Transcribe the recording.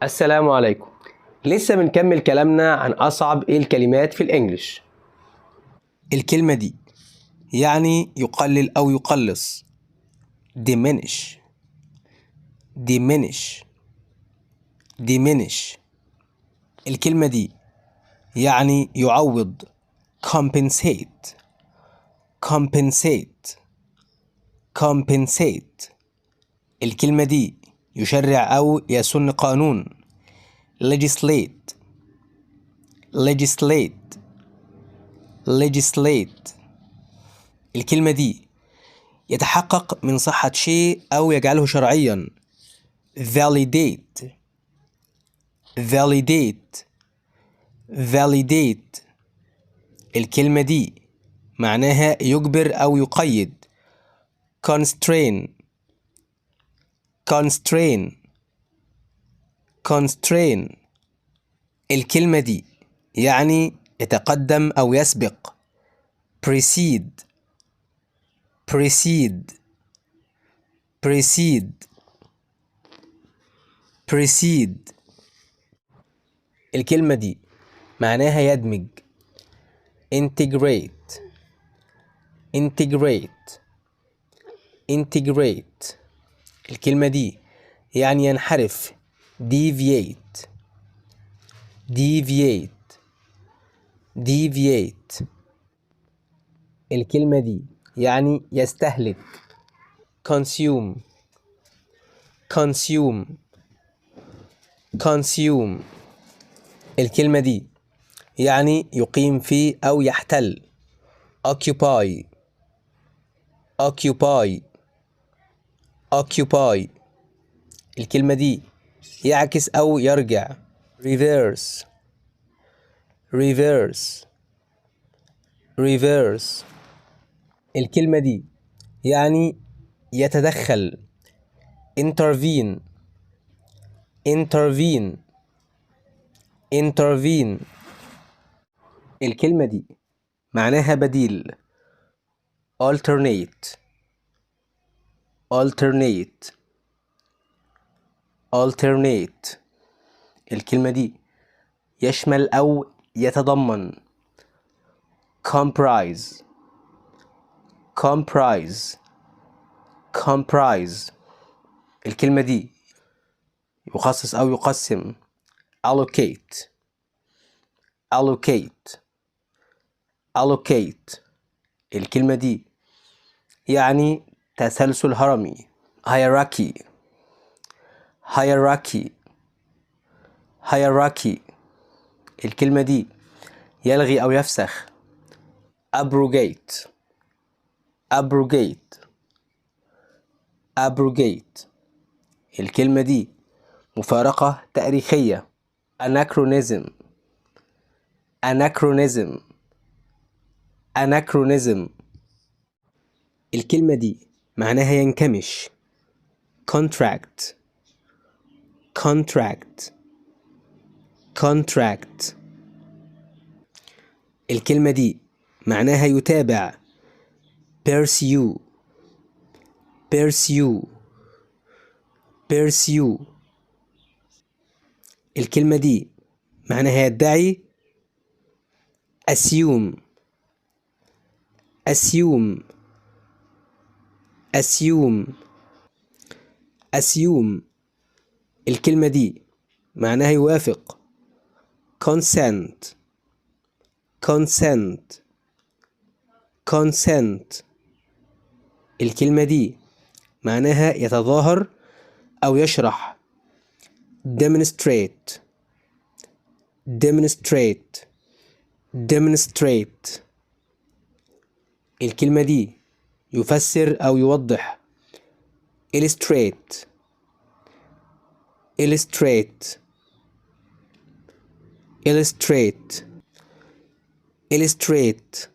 السلام عليكم. لسه بنكمل كلامنا عن أصعب الكلمات في الإنجليش. الكلمة دي يعني يقلل أو يقلص. diminish diminish diminish. الكلمة دي يعني يعوض. compensate compensate compensate. الكلمة دي يشرع أو يسن قانون. legislate legislate legislate. الكلمة دي يتحقق من صحة شيء أو يجعله شرعيا. validate validate validate. الكلمة دي معناها يجبر أو يقيد. constrain constrain constrain. الكلمة دي يعني يتقدم أو يسبق. precede precede precede precede. الكلمة دي معناها يدمج. integrate integrate integrate. الكلمة دي يعني ينحرف. deviate deviate deviate. الكلمة دي يعني يستهلك. consume consume consume. الكلمة دي يعني يقيم في أو يحتل. occupy occupy occupy. الكلمة دي يعكس أو يرجع. reverse reverse reverse. الكلمة دي يعني يتدخل. intervene intervene intervene. الكلمة دي معناها بديل. alternate alternate alternate. الكلمة دي يشمل أو يتضمن. comprise comprise comprise. الكلمة دي يخصص أو يقسم. allocate allocate allocate. الكلمة دي يعني تسلسل هرمي. hierarchy hierarchy hierarchy. الكلمة دي يلغي أو يفسخ. abrogate abrogate abrogate. الكلمة دي مفارقة تاريخية. anachronism anachronism anachronism. الكلمة دي معناها ينكمش. contract contract contract. الكلمة دي معناها يتابع. pursue pursue pursue. الكلمة دي معناها يدعي. assume assume assume assume. الكلمة دي معناها يوافق. consent consent consent. الكلمة دي معناها يتظاهر أو يشرح. demonstrate demonstrate demonstrate. الكلمة دي يفسر أو يوضح. illustrate illustrate illustrate illustrate.